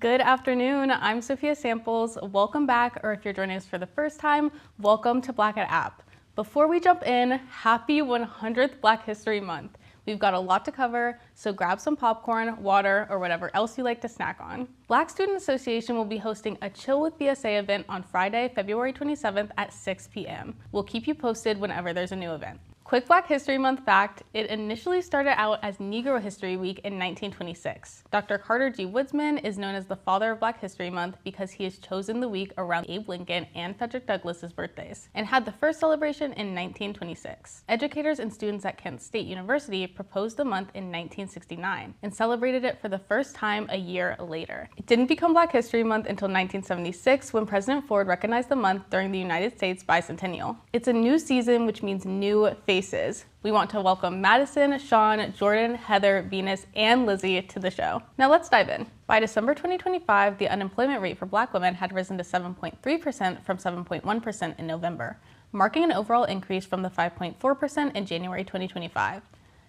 Good afternoon, I'm Sophia Samples. Welcome back, or if you're joining us for the first time, welcome to Black at App. Before we jump in, happy 100th Black History Month. We've got a lot to cover, so grab some popcorn, water, or whatever else you like to snack on. Black Student Association will be hosting a Chill with BSA event on Friday, February 27th at 6 p.m. We'll keep you posted whenever there's a new event. Quick Black History Month fact, it initially started out as Negro History Week in 1926. Dr. Carter G. Woodsman is known as the father of Black History Month because he has chosen the week around Abe Lincoln and Frederick Douglass's birthdays, and had the first celebration in 1926. Educators and students at Kent State University proposed the month in 1969 and celebrated it for the first time a year later. It didn't become Black History Month until 1976 when President Ford recognized the month during the United States bicentennial. It's a new season, which means new faces. We want to welcome Madison, Sean, Jordan, Heather, Venus, and Lizzie to the show. Now let's dive in. By December 2025, the unemployment rate for Black women had risen to 7.3% from 7.1% in November, marking an overall increase from the 5.4% in January 2025.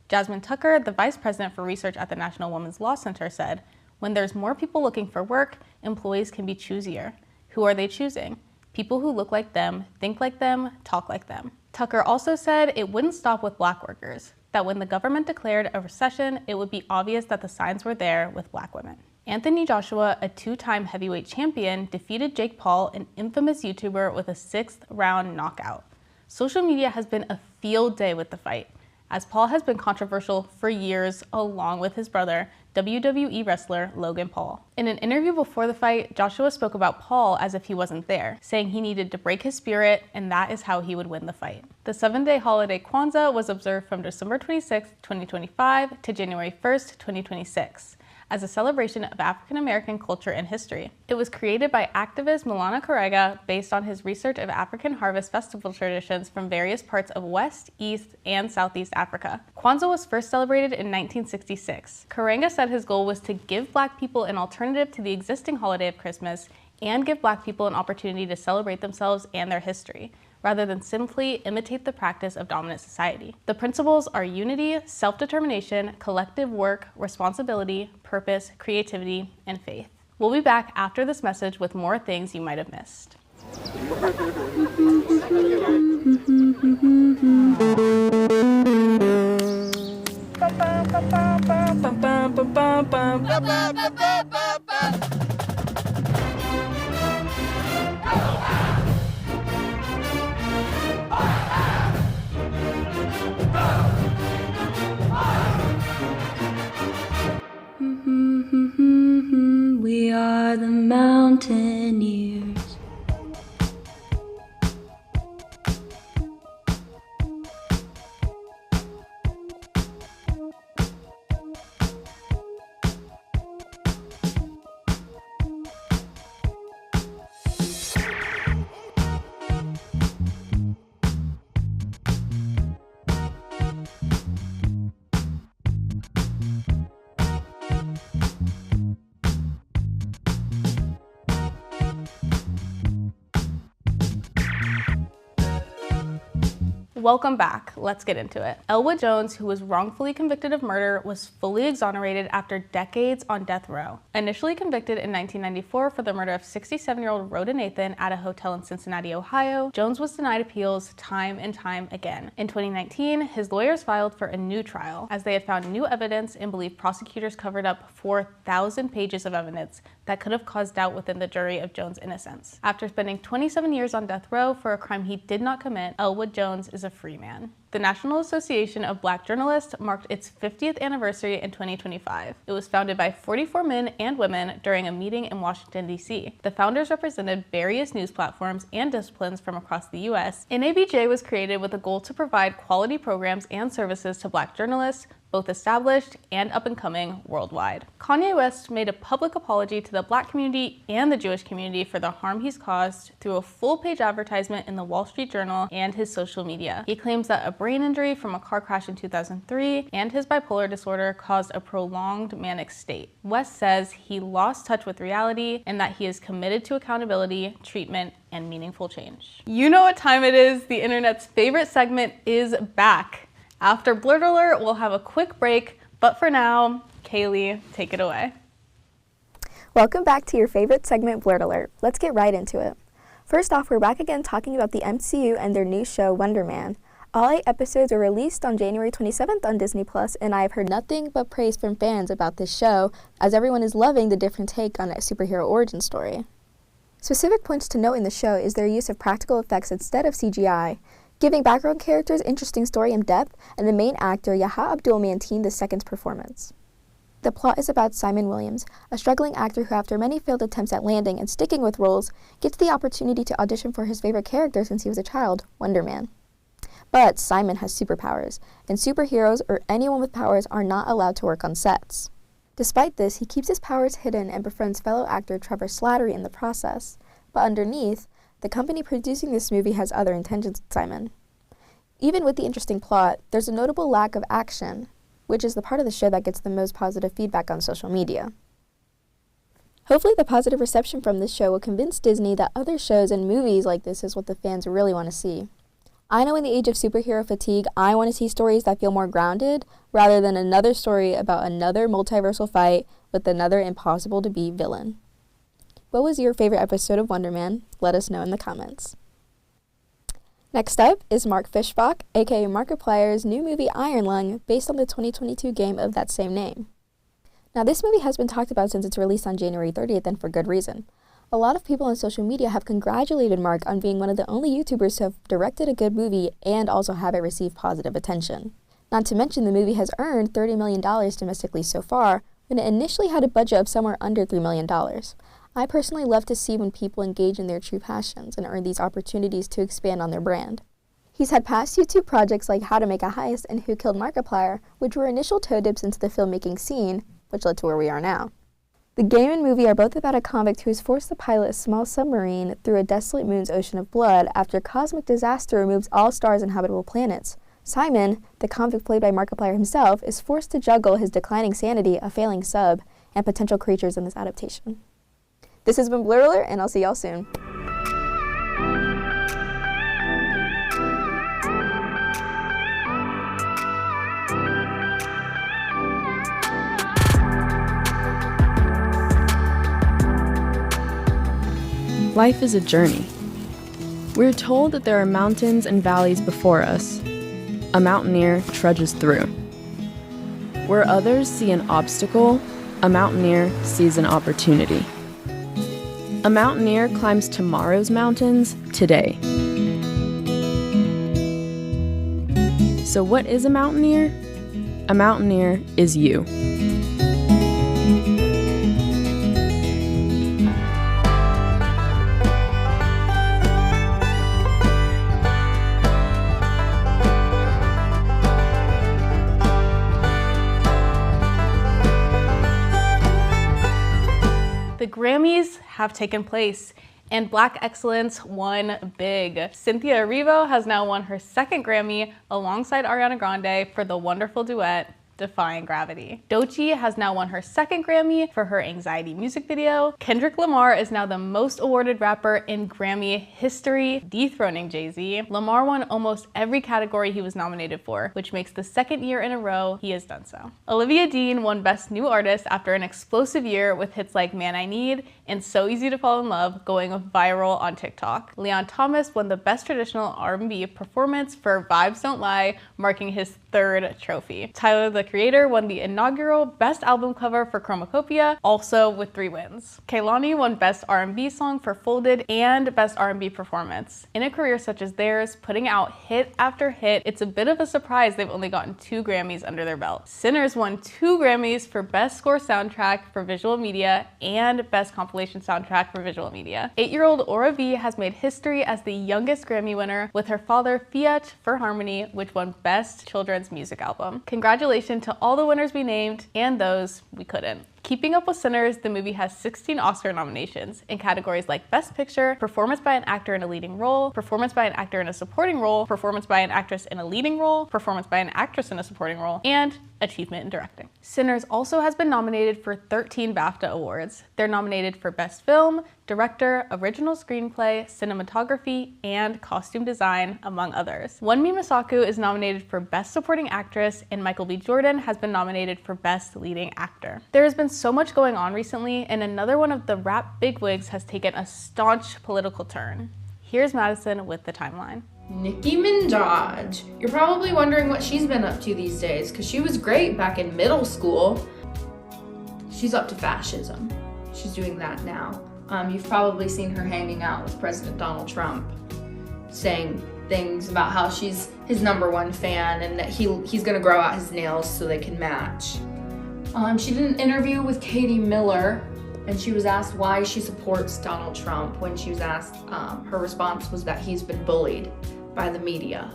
Jasmine Tucker, the Vice President for Research at the National Women's Law Center, said, "When there's more people looking for work, employees can be choosier. Who are they choosing? People who look like them, think like them, talk like them." Tucker also said it wouldn't stop with Black workers, that when the government declared a recession, it would be obvious that the signs were there with Black women. Anthony Joshua, a two-time heavyweight champion, defeated Jake Paul, an infamous YouTuber, with a 6th-round knockout. Social media has been a field day with the fight, as Paul has been controversial for years, along with his brother, WWE wrestler Logan Paul. In an interview before the fight, Joshua spoke about Paul as if he wasn't there, saying he needed to break his spirit and that is how he would win the fight. The 7-day holiday Kwanzaa was observed from December 26, 2025 to January 1st, 2026. As a celebration of African American culture and history. It was created by activist Milana Karega based on his research of African harvest festival traditions from various parts of West, East, and Southeast Africa. Kwanzaa was first celebrated in 1966. Karega said his goal was to give Black people an alternative to the existing holiday of Christmas and give Black people an opportunity to celebrate themselves and their history, rather than simply imitate the practice of dominant society. The principles are unity, self-determination, collective work, responsibility, purpose, creativity, and faith. We'll be back after this message with more things you might have missed. We are the Mountaineers. Welcome back. Let's get into it. Elwood Jones, who was wrongfully convicted of murder, was fully exonerated after decades on death row. Initially convicted in 1994 for the murder of 67-year-old Rhoda Nathan at a hotel in Cincinnati, Ohio, Jones was denied appeals time and time again. In 2019, his lawyers filed for a new trial, as they had found new evidence and believed prosecutors covered up 4,000 pages of evidence that could have caused doubt within the jury of Jones' innocence. After spending 27 years on death row for a crime he did not commit, Elwood Jones is a free man. The National Association of Black Journalists marked its 50th anniversary in 2025. It was founded by 44 men and women during a meeting in Washington, D.C. The founders represented various news platforms and disciplines from across the U.S. NABJ was created with a goal to provide quality programs and services to Black journalists, both established and up-and-coming worldwide. Kanye West made a public apology to the Black community and the Jewish community for the harm he's caused through a full-page advertisement in the Wall Street Journal and his social media. He claims that a brain injury from a car crash in 2003 and his bipolar disorder caused a prolonged manic state. West says he lost touch with reality and that he is committed to accountability, treatment, and meaningful change. You know what time it is. The internet's favorite segment is back. After Blurt Alert, we'll have a quick break, but for now, Kaylee, take it away. Welcome back to your favorite segment, Blurred Alert. Let's get right into it. First off, we're back again talking about the MCU and their new show, Wonder Man. All 8 episodes were released on January 27th on Disney+, and I have heard nothing but praise from fans about this show, as everyone is loving the different take on a superhero origin story. Specific points to note in the show is their use of practical effects instead of CGI, giving background characters interesting story and depth, and the main actor, Yahya Abdul-Mateen II's performance. The plot is about Simon Williams, a struggling actor who, after many failed attempts at landing and sticking with roles, gets the opportunity to audition for his favorite character since he was a child, Wonder Man. But Simon has superpowers, and superheroes or anyone with powers are not allowed to work on sets. Despite this, he keeps his powers hidden and befriends fellow actor Trevor Slattery in the process. But underneath, the company producing this movie has other intentions with Simon. Even with the interesting plot, there's a notable lack of action, which is the part of the show that gets the most positive feedback on social media. Hopefully the positive reception from this show will convince Disney that other shows and movies like this is what the fans really want to see. I know in the age of superhero fatigue, I want to see stories that feel more grounded, rather than another story about another multiversal fight with another impossible-to-beat villain. What was your favorite episode of Wonder Man? Let us know in the comments. Next up is Mark Fishbach, aka Markiplier's new movie Iron Lung, based on the 2022 game of that same name. Now, this movie has been talked about since its release on January 30th, and for good reason. A lot of people on social media have congratulated Mark on being one of the only YouTubers to have directed a good movie and also have it receive positive attention. Not to mention the movie has earned $30 million domestically so far, when it initially had a budget of somewhere under $3 million. I personally love to see when people engage in their true passions and earn these opportunities to expand on their brand. He's had past YouTube projects like How to Make a Heist and Who Killed Markiplier, which were initial toe dips into the filmmaking scene, which led to where we are now. The game and movie are both about a convict who is forced to pilot a small submarine through a desolate moon's ocean of blood after cosmic disaster removes all stars and habitable planets. Simon, the convict played by Markiplier himself, is forced to juggle his declining sanity, a failing sub, and potential creatures in this adaptation. This has been Blur Alert, and I'll see y'all soon. Life is a journey. We're told that there are mountains and valleys before us. A mountaineer trudges through. Where others see an obstacle, a mountaineer sees an opportunity. A mountaineer climbs tomorrow's mountains today. So what is a mountaineer? A mountaineer is you. The Grammys have taken place, and Black excellence won big. Cynthia Erivo has now won her 2nd Grammy alongside Ariana Grande for the wonderful duet Defying Gravity. Doechii has now won her 2nd Grammy for her Anxiety music video. Kendrick Lamar is now the most awarded rapper in Grammy history, dethroning Jay-Z. Lamar won almost every category he was nominated for, which makes the 2nd year in a row he has done so. Olivia Dean won Best New Artist after an explosive year with hits like Man I Need and So Easy to Fall in Love going viral on TikTok. Leon Thomas won the Best Traditional R&B Performance for Vibes Don't Lie, marking his 3rd trophy. Tyler, the Creator, won the inaugural Best Album Cover for Chromacopia, also with 3 wins. Kehlani won Best R&B Song for Folded and Best R&B Performance. In a career such as theirs, putting out hit after hit, it's a bit of a surprise they've only gotten 2 Grammys under their belt. Sinners won 2 Grammys for Best Score Soundtrack for Visual Media and Best Compilation Soundtrack for Visual Media. 8-year-old Aura V has made history as the youngest Grammy winner with her father Fiat for Harmony, which won Best Children's Music Album. Congratulations to all the winners we named and those we couldn't. Keeping Up with Sinners, the movie has 16 Oscar nominations in categories like Best Picture, Performance by an Actor in a Leading Role, Performance by an Actor in a Supporting Role, Performance by an Actress in a Leading Role, Performance by an Actress in a Supporting Role, and Achievement in Directing. Sinners also has been nominated for 13 BAFTA awards. They're nominated for Best Film, Director, Original Screenplay, Cinematography, and Costume Design, among others. Wunmi Mosaku is nominated for Best Supporting Actress, and Michael B. Jordan has been nominated for Best Leading Actor. There has been so much going on recently, and another one of the rap bigwigs has taken a staunch political turn. Here's Madison with the timeline. Nicki Minaj. You're probably wondering what she's been up to these days, because she was great back in middle school. She's up to fascism. She's doing that now. You've probably seen her hanging out with President Donald Trump, saying things about how she's his #1 fan and that he's gonna grow out his nails so they can match. She did an interview with Katie Miller, and she was asked why she supports Donald Trump. When she was asked, her response was that he's been bullied by the media.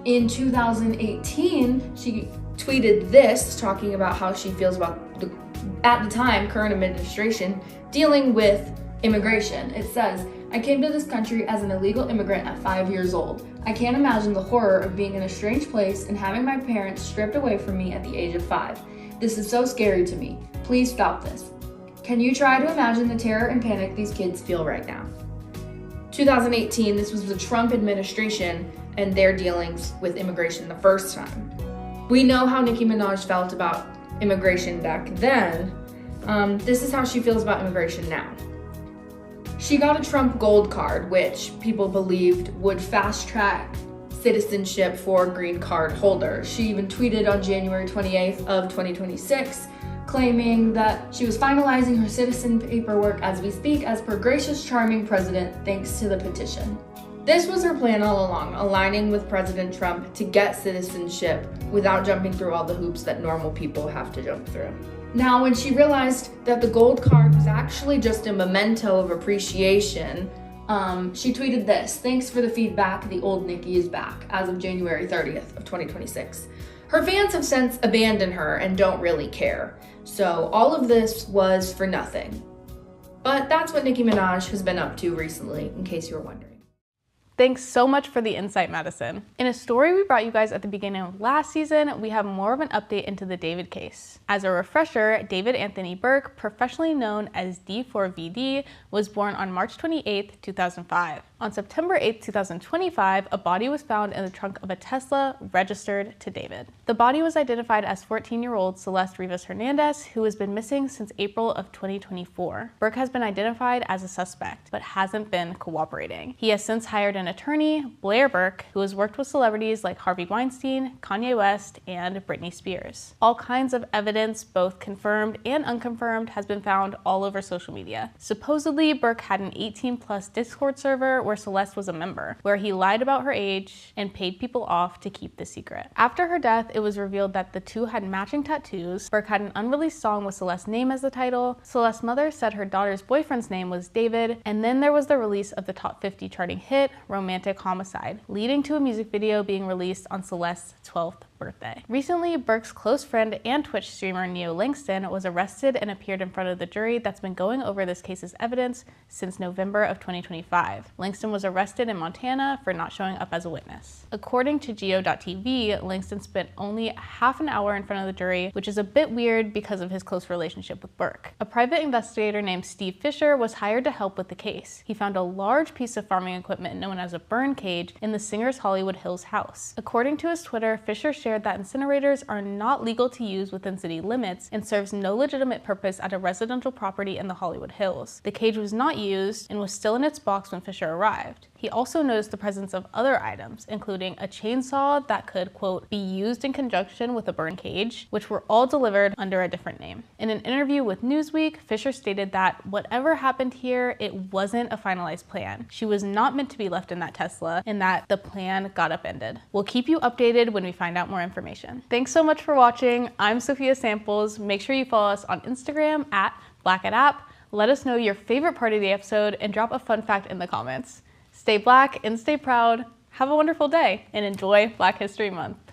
In 2018, she tweeted this, talking about how she feels about the, at the time, current administration dealing with immigration. It says, "I came to this country as an illegal immigrant at 5 years old. I can't imagine the horror of being in a strange place and having my parents stripped away from me at the age of 5. This is so scary to me. Please stop this. Can you try to imagine the terror and panic these kids feel right now?" 2018, this was the Trump administration and their dealings with immigration the first time. We know how Nicki Minaj felt about immigration back then. This is how she feels about immigration now. She got a Trump gold card, which people believed would fast track citizenship for green card holders. She even tweeted on January 28th of 2026, claiming that she was finalizing her citizen paperwork as we speak as per gracious, charming president, thanks to the petition. This was her plan all along, aligning with President Trump to get citizenship without jumping through all the hoops that normal people have to jump through. Now, when she realized that the gold card was actually just a memento of appreciation, she tweeted this: "Thanks for the feedback, the old Nicki is back," as of January 30th of 2026. Her fans have since abandoned her and don't really care. So all of this was for nothing. But that's what Nicki Minaj has been up to recently, in case you were wondering. Thanks so much for the insight, Madison. In a story we brought you guys at the beginning of last season, we have more of an update into the David case. As a refresher, David Anthony Burke, professionally known as D4VD, was born on March 28, 2005. On September 8, 2025, a body was found in the trunk of a Tesla registered to David. The body was identified as 14-year-old Celeste Rivas Hernandez, who has been missing since April of 2024. Burke has been identified as a suspect, but hasn't been cooperating. He has since hired an attorney, Blair Burke, who has worked with celebrities like Harvey Weinstein, Kanye West, and Britney Spears. All kinds of evidence, both confirmed and unconfirmed, has been found all over social media. Supposedly, Burke had an 18+ Discord server where Celeste was a member, where he lied about her age and paid people off to keep the secret. After her death, it was revealed that the two had matching tattoos. Burke had an unreleased song with Celeste's name as the title. Celeste's mother said her daughter's boyfriend's name was David, and then there was the release of the top 50 charting hit, Romantic Homicide, leading to a music video being released on Celeste's 12th birthday. Recently, Burke's close friend and Twitch streamer Neo Langston was arrested and appeared in front of the jury that's been going over this case's evidence since November of 2025. Langston was arrested in Montana for not showing up as a witness. According to Geo.tv, Langston spent only half an hour in front of the jury, which is a bit weird because of his close relationship with Burke. A private investigator named Steve Fisher was hired to help with the case. He found a large piece of farming equipment known as a burn cage in the singer's Hollywood Hills house. According to his Twitter, Fisher shared that incinerators are not legal to use within city limits and serves no legitimate purpose at a residential property in the Hollywood Hills. The cage was not used and was still in its box when Fisher arrived. He also noticed the presence of other items, including a chainsaw that could, quote, be used in conjunction with a burn cage, which were all delivered under a different name. In an interview with Newsweek, Fisher stated that whatever happened here, it wasn't a finalized plan. She was not meant to be left in that Tesla, and that the plan got upended. We'll keep you updated when we find out more information. Thanks so much for watching. I'm Sophia Samples. Make sure you follow us on Instagram at @BlackAtApp. Let us know your favorite part of the episode and drop a fun fact in the comments. Stay Black and stay proud. Have a wonderful day and enjoy Black History Month.